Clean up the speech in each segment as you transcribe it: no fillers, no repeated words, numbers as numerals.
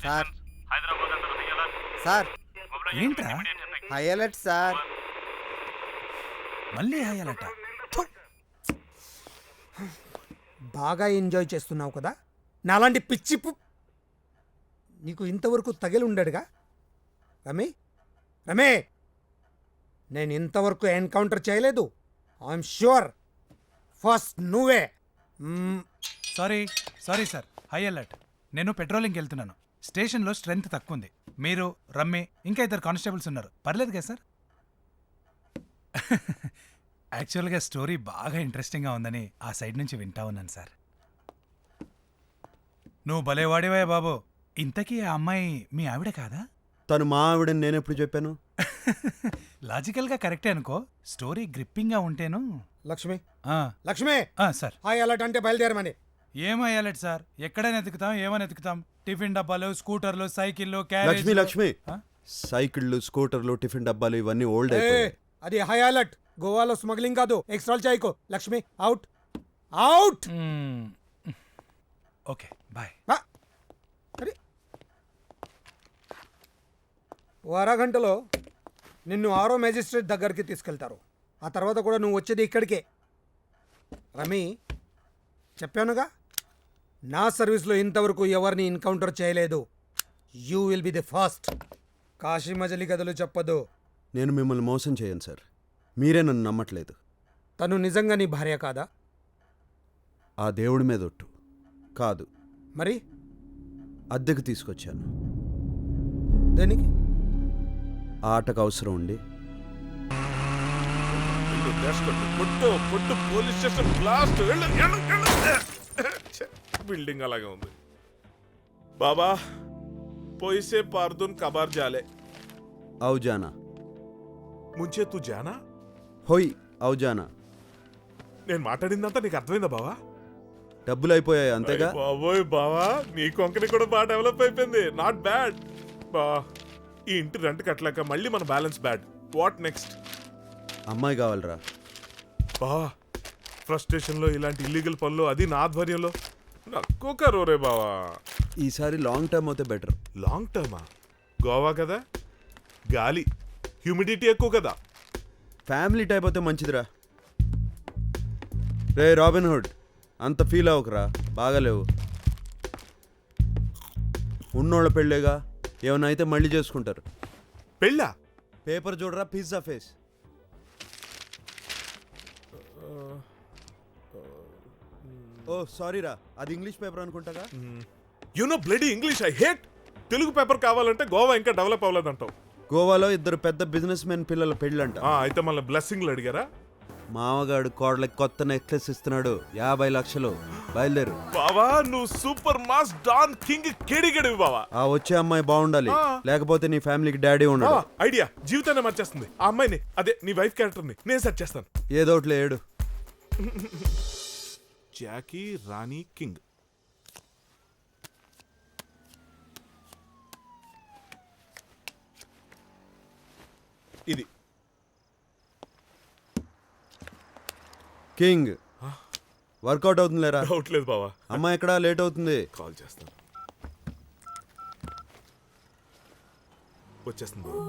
Sir sir ఏంట్రా high alert sir. మళ్ళీ హాయాలట. బాగా ఎంజాయ్ చేస్తున్నావు కదా, నాలాంటి నీకు ఇంతవరకు తగిలి ఉండడుగా. రమే రమే, నేను ఇంతవరకు ఎన్కౌంటర్ చేయలేదు. ఐఎమ్ ష్యూర్ ఫస్ట్ నువ్వే. Sorry sir, high alert. నేను పెట్రోలింగ్కి వెళ్తున్నాను. స్టేషన్లో స్ట్రెంత్ తక్కువ ఉంది. మీరు, రమ్మి, ఇంకా ఇద్దరు కానిస్టేబుల్స్ ఉన్నారు. పర్లేదు కదా సార్? యాక్చువల్గా స్టోరీ బాగా ఇంట్రెస్టింగ్గా ఉందని ఆ సైడ్ నుంచి వింటా ఉన్నాను సార్. నువ్వు భలేవాడివే బాబు. ఇంతకీ ఆ అమ్మాయి మీ ఆవిడ కాదా? తను మా ఆవిడని నేనెప్పుడు చెప్పాను? లాజికల్గా కరెక్టే అనుకో. స్టోరీ గ్రిప్పింగ్గా ఉంటేను. లక్ష్మి ఆ, లక్ష్మి, సార్. హాయ్ అలర్ట్ అంటే బయలుదేరమని. ఏమయ్యాలట్ సార్? ఎక్కడైనా ఎతుకుతాం, ఏమని ఎతుకుతాం? టిఫిన్ డబ్బాలు, స్కూటర్లు, సైకిళ్ళు, లక్ష్మి క్యారేజ్. లక్ష్మి, సైకిళ్ళు, స్కూటర్లు, టిఫిన్ డబ్బాలు ఇవన్నీ ఓల్డ్ ఏ, అయిపోయాయి. అది హై అలర్ట్. గోవాలో స్మగ్లింగ్ కాదు. ఎక్స్ట్రా చేయకు. Lakshmi out out. Okay bye. అరే, ఓ అరగంటలో నిన్ను 6వ మేజిస్ట్రేట్ దగ్గరికి తీసుకెళ్తారు. ఆ తర్వాత కూడా నువ్వు వచ్చేది ఇక్కడికే. రమి, చెప్పానుగా, నా సర్వీస్లో ఇంతవరకు ఎవరిని ఎన్కౌంటర్ చేయలేదు. You will be the first. Kashi Majili Kathalu చెప్పదు. నేను మిమ్మల్ని మోసం చేయను సార్. మీరే నన్ను నమ్మట్లేదు. తను నిజంగా నీ భార్య కాదా? ఆ దేవుడి మీద ఒట్టు. కాదు. మరి అద్దెకు తీసుకొచ్చాను. దేనికి? ఆ ఆటకు అవసరం ఉండి. Police station blast. బిల్డింగ్ అలాగే ఉంది. బాబా పోయిసే పార్దున్ కబార్ జాలే. ఔ జానా. ముంచే తూ జానా. హోయ్ ఔ జానా. నేను మాట్లాడిందంతా నీకు అర్థమైందా బావా? డబ్బులు అయిపోయాయి అంతేగా. బాబోయ్ బావా, నీ కొంకని కూడా బాగా డెవలప్ అయిపోయింది. నాట్ బ్యాడ్ బా. ఈ ఇంటి రెంట్ కట్టలేక మళ్ళీ మన బ్యాలెన్స్ బ్యాడ్. What next? అమ్మాయి కావాలరా. బావా ఫ్రస్ట్రేషన్ లో ఇలాంటి ఇల్లీగల్ పనులు, అది నా ఆధ్వర్యంలో నక్కో కరోరే బావా. ఈసారి లాంగ్ టర్మ్ అయితే బెటర్. లాంగ్ టర్మా? గోవా కదా, గాలి, హ్యూమిడిటీ ఎక్కువ కదా. ఫ్యామిలీ టైప్ అయితే మంచిదిరా. రే రాబిన్ హుడ్, అంత ఫీల్ అవ్వకురా. బాగాలేవు. ఉన్నోళ్ళ పెళ్ళేగా, ఏమైనా అయితే మళ్ళీ చేసుకుంటారు. పెళ్ళా? పేపర్ చూడరా, పిజ్జా ఫేస్. ఓ సారీరా, అది ఇంగ్లీష్ పేపర్ అనుకుంటాగా. You know bloody English I hate. Telugu paper కావాలంటే గోవా ఇంకా డెవలప్ అవ్వలేదంటావు. గోవాలో ఇద్దరు పెద్ద బిజినెస్ మెన్ పిల్లల పెళ్ళంట. అయితే మళ్ళీ బ్లెస్సింగ్లు అడిగారా? మామగాడు కోడలకి కొత్త నెక్లెస్ ఇస్తున్నాడు, 50 లక్షలు. బయలుదేరు బావా, నువ్వు సూపర్ మాస్ డాన్ కింగ్ కేడిగడివి బావా. ఆ వచ్చే అమ్మాయి బాగుండాలి, లేకపోతే నీ ఫ్యామిలీకి డాడీ ఉండడు. ఐడియా జీవితాన్ని మార్చేస్తుంది. ఆ అమ్మాయిని, అదే నీ వైఫ్ క్యారెక్టర్ని నేను సెట్ చేస్తాను. ఏదోట్లే ఏడు. జాకీ రాణి కింగ్. ఇది కింగ్ వర్కౌట్ అవుతుంది లేరా? డౌట్ లేదు బావా. అమ్మాయి ఎక్కడా? లేట్ అవుతుంది. కాల్ చేస్తాను. వచ్చేస్తుంది బావా.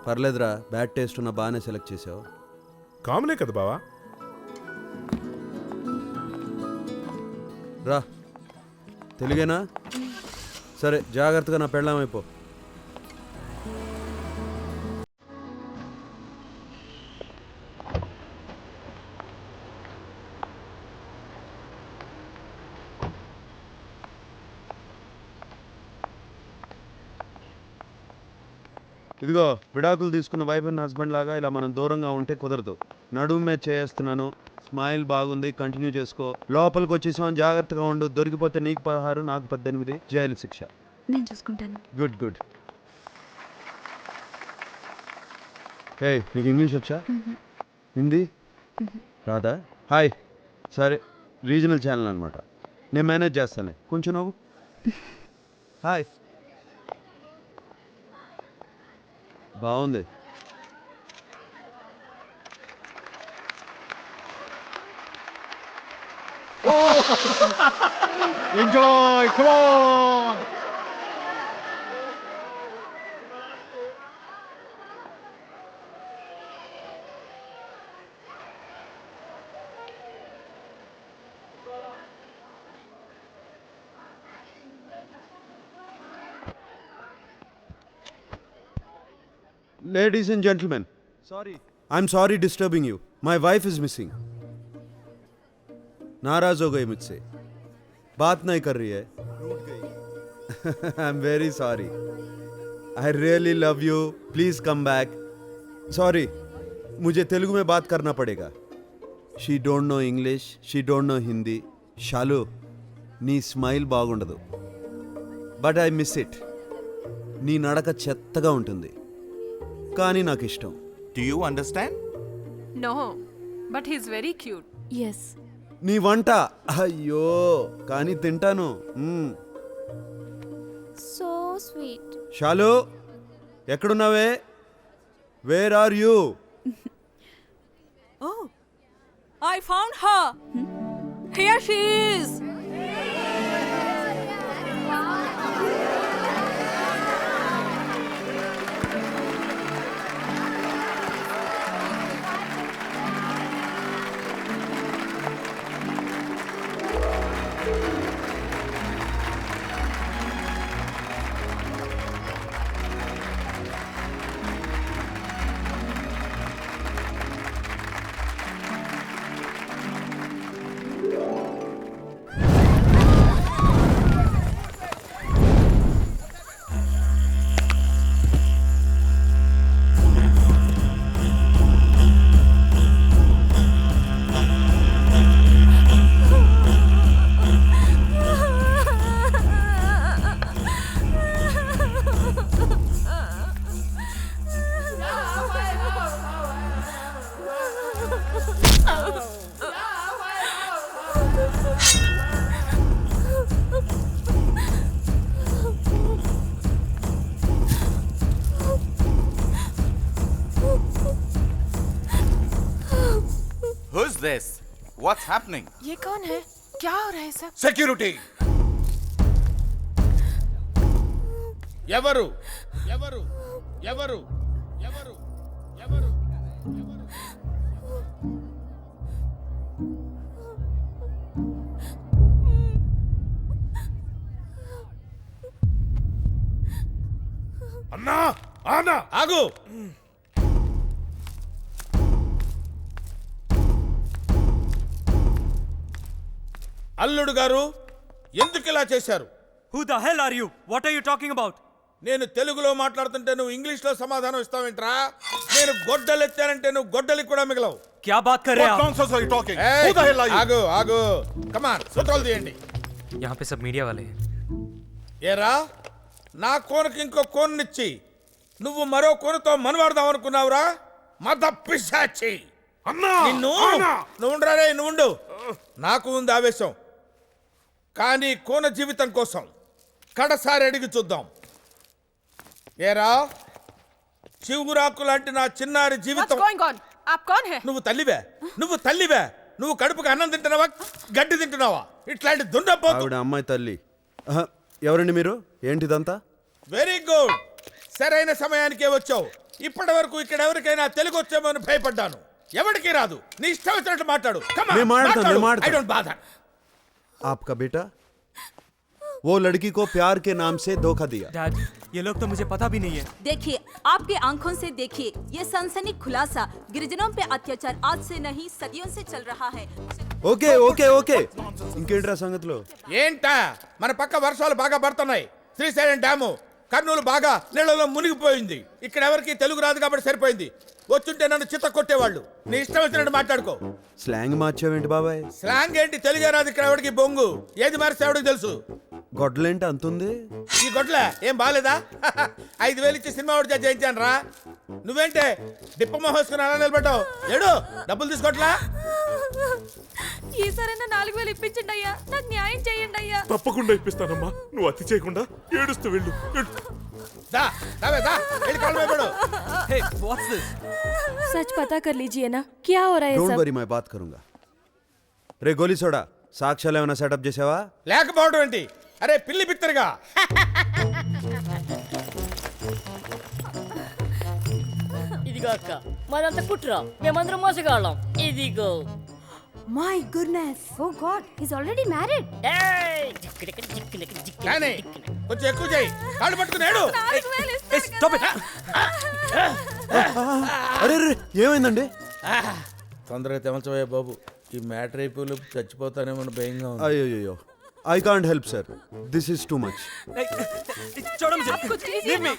పర్లేదురా, బ్యాడ్ టేస్ట్ ఉన్న బాగానే సెలెక్ట్ చేసావు. కామనే కదా బావా. రా, తెలుగేనా? సరే, జాగ్రత్తగా నా పెళ్ళామైపో. ఇదిగో, విడాకులు తీసుకున్న వైఫ్ అండ్ హస్బెండ్ లాగా ఇలా మనం దూరంగా ఉంటే కుదరదు. నడుము మీద చేస్తున్నాను. స్మైల్ బాగుంది, కంటిన్యూ చేసుకో. లోపలికి వచ్చేసాం, జాగ్రత్తగా ఉండు. దొరికిపోతే నీకు 16, నాకు 18 జైలు శిక్ష. నేను చూసుకుంటాను. Good good. హే, నీకు ఇంగ్లీష్ వచ్చా? హిందీ రాదా? హాయ్. సరే, రీజనల్ ఛానల్ అనమాట. నేను మేనేజ్ చేస్తాను. కొంచెం నవ్వు. హాయ్. బాగుంది. Enjoy! Come on! Ladies and gentlemen, I'm sorry disturbing you. My wife is missing. नाराज हो गई मुझसे, बात नहीं कर रही है, रूठ गई. I'm very sorry. I really love you. Please come back. Sorry, मुझे तेलुगु में बात करना पड़ेगा. She don't know English. She don't know Hindi. Shalu, నీ స్మైల్ బాగుండదు. But I miss it. నీ నడక చెత్తగా ఉంటుంది. కానీ నాకు ఇష్టం. Do you understand? No, but he's very cute. Yes. నీ వంట అయ్యో కానీ తింటాను. So sweet. షాలు ఎక్కడున్నావే? Where are you? Oh, I found her. Here she is. Who's this? What's happening? ये कौन है? क्या हो रहा है सब? సెక్యూరిటీ ఎవరు ఎవరు ఎవరు ఎవరు ఎవరు ఎవరు అన్నా ఆనా ఆగు. అల్లుడు గారు ఎందుకు ఇలా చేశారు? Who the hell are you? What are you talking about? నేను తెలుగులో మాట్లాడుతుంటే నువ్వు ఇంగ్లీష్లో సమాధానం ఇస్తావేంట్రా? నేను గొడ్డలు ఎత్తానంటే నువ్వు గొడ్డలికి కూడా మిగలవు. क्या बात कर रहे हैं What आप? nonsense are you talking? ఏయ్, Who the hell are you? ఆగు ఆగు. కమాన్ ఫోటోలు తీయండి. यहाँ पे सब मीडिया वाले हैं. ఏరా నా కోనకి ఇంకో కోన్నిచ్చి నువ్వు మరో కోనతో మనవాడదాం అనుకున్నావురా? మద పిశాచి అన్నా నిన్ను ఆనా! నువ్వు ఉండరే నువ్వు ఉండు. నాకు ఉంది ఆవేశం, కానీ కోన జీవితం కోసం కడసారి అడిగి చూద్దాం. ఏరా చివురాకు లాంటి నా చిన్నారి What's జీవితం. going on? आप कौन है? నువ్వు తల్లివే, నువ్వు తల్లివే. నువ్వు కడుపుకి అన్నం తింటున్నావా గడ్డి తింటున్నావా? ఇట్లాంటి దున్నపోతు. ఆవిడ అమ్మాయి తల్లి. ఆహా, ఎవరండి మీరు? ఏంటిదంతా? వెరీ గుడ్, సరైన సమయానికే వచ్చావు. ఇప్పటి వరకు ఇక్కడ ఎవరికైనా తెలుగు వచ్చేమో అని భయపడ్డాను. ఎవరికి రాదు, నీ ఇష్టం వచ్చినట్టు మాట్లాడు. నేను మాట్లాడతాను. I don't bother. आपका बेटा वो लड़की को प्यार के नाम से धोखा दिया. Dad, ये लोग तो मुझे पता भी नहीं है. देखिए, आपके आंखों से देखिए, ये सनसनी खुलासा गिरिजनों पे अत्याचार आज से नहीं सदियों से चल रहा है. ఓకే ఓకే ఓకే ఇంకేంట్రా సంగతిలో? ఏంటా మన పక్క వర్షాలు బాగా పడుతున్నాయి. శ్రీశైలం డ్యాము కర్నూలు బాగా నీళ్ళలో మునిగిపోయింది. ఇక్కడ ఎవరికి తెలుగు రాదు కాబట్టి సరిపోయింది. వచ్చుంటే నన్ను చిత్త కొట్టేవాళ్ళు. నీ ఇష్టం వచ్చినట్టు మాట్లాడుకో. స్లాంగ్ మార్చావేంటి బాబాయ్? స్లాంగ్ ఏంటి? తెలుగే రాదు ఇక్కడ ఎవరికి బొంగు. ఏది మారిస్తే ఎవడికి తెలుసు? గొడ్డలేంటి అంతుంది? ఈ గొడ్ల ఏం బాలేదా? 5,000 ఇచ్చి సినిమా వాడి చేయించాను రా. నువ్వేంటే డిప్పమ్మ హోసుకుని అలా నిలబడ్డావు? ఏడు డబ్బులు తీసుకోట్లా? ఈసారైనా 4,000 ఇప్పించండి అయ్యా, నాకు న్యాయం చేయండి అయ్యా. తప్పకుండా ఇప్పిస్తానమ్మా, నువ్వు అతి చేయకుండా ఏడుస్తూ వెళ్ళు. దా దావే దా వెళ్ళి కాళ్ళు మీద పడు. Hey, what's this? सच पता कर लीजिए ना क्या हो रहा है डोंट सब. वरी मैं बात करूंगा. रे गोली सोडा సాక్ష్యాలు ఏమైనా సెటప్ చేసావా? లేకపోవడం ఏంటి? అరే పిల్లి బిత్తరుగా, ఇదిగో అక్క, మాదంతా కుట్రా, మేమందరం మోసగాళ్ళం. ఇదిగో. My goodness. Oh God, he's already married. ఏయ్! కానీ కొంచెం ఎక్కువ చేయి, కాళ్ళు పట్టుకున్నాడు. అరే రే, ఏమైందండి? తొందరగా తెమల్చవయ్యా బాబు, ఈ మ్యాటర్ అయిపోయి చచ్చిపోతానేమో భయంగా ఉంది. అయ్యో I can't help sir, this is too much. छोड़ो मुझे, कुछ कीजिए leave me. ना।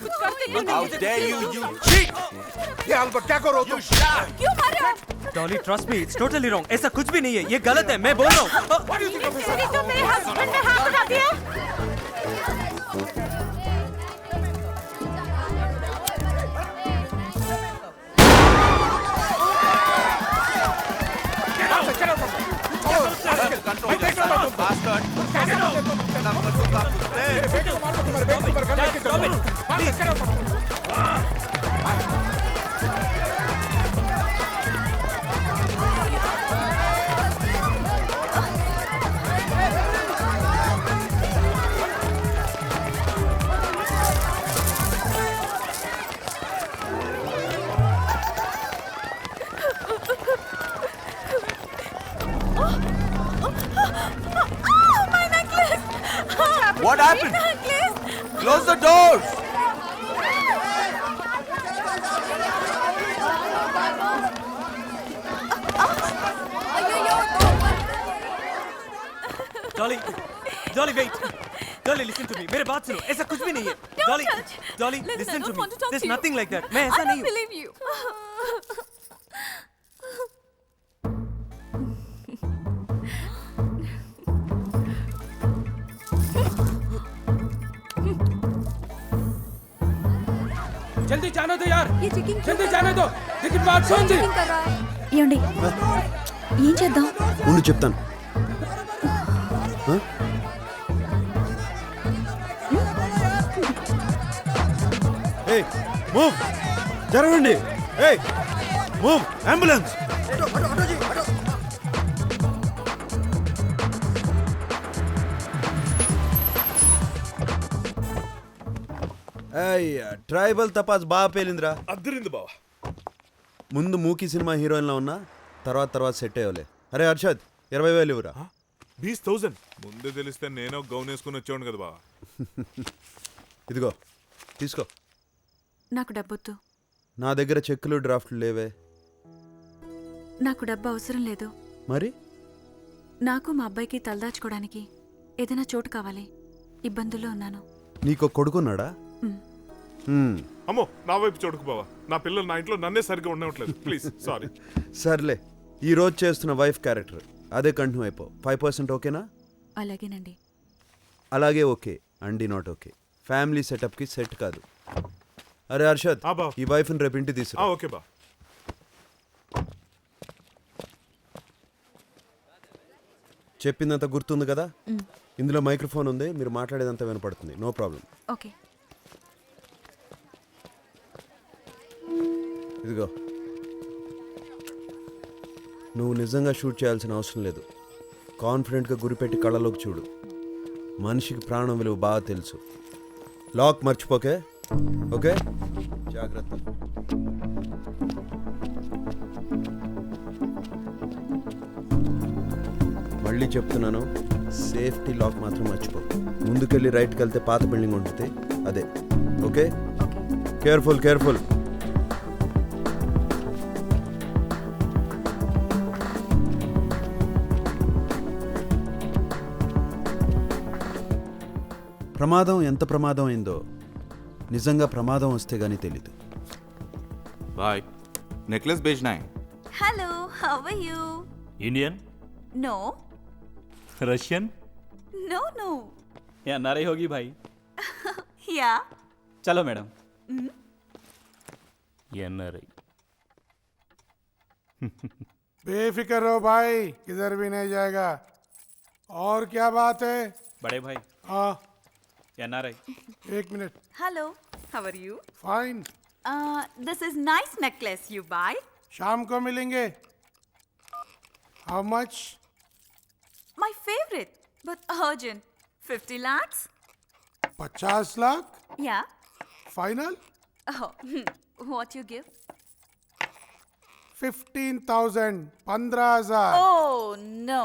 कुछ करते क्यों How नहीं? dare you, you cheat! You shut! क्यों मार रहे हो? Dolly trust me, it's totally wrong. ऐसा कुछ भी नहीं है, ये गलत है, मैं बोल रहा हूँ. तेरी तो मेरे हस्बैंड ने हाथ उठा दिया। Control yourself, bastard! My necklace. What happened? My necklace. Close the doors! Dolly, Dolly wait. Dolly listen to me, मेरे बात सुनो, ऐसा कुछ भी नहीं है. Dolly, Dolly Listen, I listen to don't me, want to talk there's to you. nothing like that. मैं ऐसा I नहीं don't हूँ. believe you. జల్దీ జానే దో యార్, ये चेकिंग జల్దీ జానే దో, టికెట్ బాక్స్ ఉంది. कर रहा है? ఏమండి ఏం చేద్దాం? ఉండు చెప్తాను. ఏయ్ మూవ్, జరగండి. ఏయ్ మూవ్, అంబులెన్స్. ట్రైబల్ తపాస్ బాగా పేలిందిరా. అద్దరింది బావ. ముందు మూకీ సినిమా హీరోయిన్లో ఉన్నా, తర్వాత సెట్ అయ్యలే. అరే హర్షద్, 20,000 ఇవ్వరా. 20,000 ముందే తెలిస్తే నేను గౌన్ వేసుకుని వచ్చాను కదా బావ. ఇదిగో తీసుకో. నాకు డబ్బొద్దు. నా దగ్గర చెక్కులు డ్రాఫ్ట్లు లేవే. నాకు డబ్బు అవసరం లేదు. మరి నాకు మా అబ్బాయికి తలదాచుకోవడానికి ఏదైనా చోటు కావాలి. ఇబ్బందుల్లో ఉన్నాను. నీకు కొడుకున్నాడా? అమ్మో, నా వైపు చూడకు బావ. నా పిల్లలు నా ఇంట్లో నన్నే సరిగ్గా ఉండట్లేదు. Please sorry. సర్లే, ఈ రోజు చేస్తున్న వైఫ్ క్యారెక్టర్ అదే కంటిన్యూ అయిపో. 5% ఓకేనా? అలాగేనండి. అలాగే ఓకే అండి, నాట్ ఓకే. ఫ్యామిలీ సెటప్కి సెట్ కాదు. అరే హర్షద్, ఆ బావ. ఈ వైఫ్ని రేపు ఇంటికి తీసుకురా. ఓకే బా. చెప్పిందంతా గుర్తుంది కదా? ఇందులో మైక్రోఫోన్ ఉంది, మీరు మాట్లాడేదంతా వినపడుతుంది. No problem. ఓకే. ఇదిగో, నువ్వు నిజంగా షూట్ చేయాల్సిన అవసరం లేదు. కాన్ఫిడెంట్గా గురిపెట్టి కళ్ళలోకి చూడు. మనిషికి ప్రాణం విలువ బాగా తెలుసు. లాక్ మర్చిపోకే. ఓకే, జాగ్రత్త. మళ్ళీ చెప్తున్నాను, సేఫ్టీ లాక్ మాత్రం మర్చిపో. ముందుకెళ్ళి రైట్కి వెళ్తే పాత బిల్డింగ్ ఉంటుంది, అదే. Okay, careful. ప్రమాదం ఎంత ప్రమాదం అయిందో నిజంగా ప్రమాదం వస్తే గానీ తెలీదు. Bye. Necklace बेचना है. Hello, how are you? Indian, no Russian no या नारी होगी भाई. या चलो मैडम. ये नारी. बेफिक्र हो भाई, किधर भी नहीं जाएगा. और क्या बात है? बड़े भाई, हाँ, या नारी. एक minute. Hello, how are you? Fine. This is nice necklace you buy. शाम को मिलेंगे. How much? My favorite, but urgent. 50 lakhs? 50 lakh Yeah. Final Oh, what you give? 15,000 15,000 Oh, no.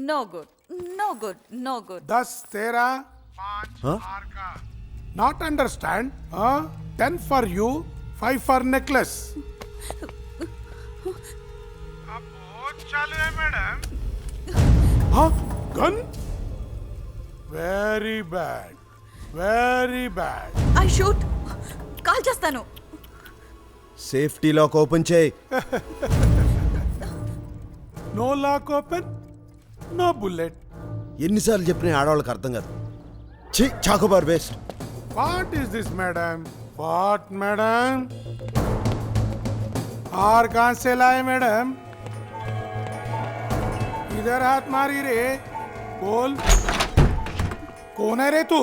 No good. No good. No good. 10 तेरा 5 not understand 10 for you 5 for necklace चालू है madam हाँ gun very bad I shoot. Call చేస్తాను. Safety lock open చేయి. No lock open no bullet ఎన్నిసార్లు చెప్పినా ఆడవాళ్ళకి అర్థం కాదు. ఛీ chocobar waste. What is this madam what madam हार कहां से लाए मैडम इधर हाथ मारी रे बोल कौन है रे तू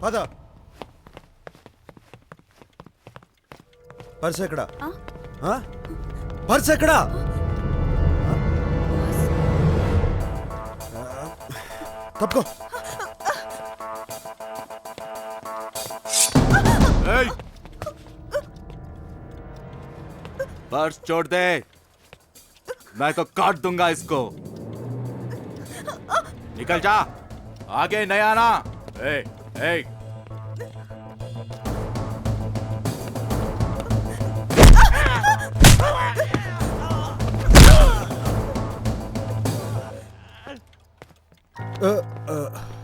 పద. పర్స్ ఎక్కడ? పర్స్ ఎక్కడ? తప్పుకో. पर्स छोड़ दे, मैं तो काट दूंगा इसको. निकल जा, आगे नहीं आना. ए, ए. Uh, uh.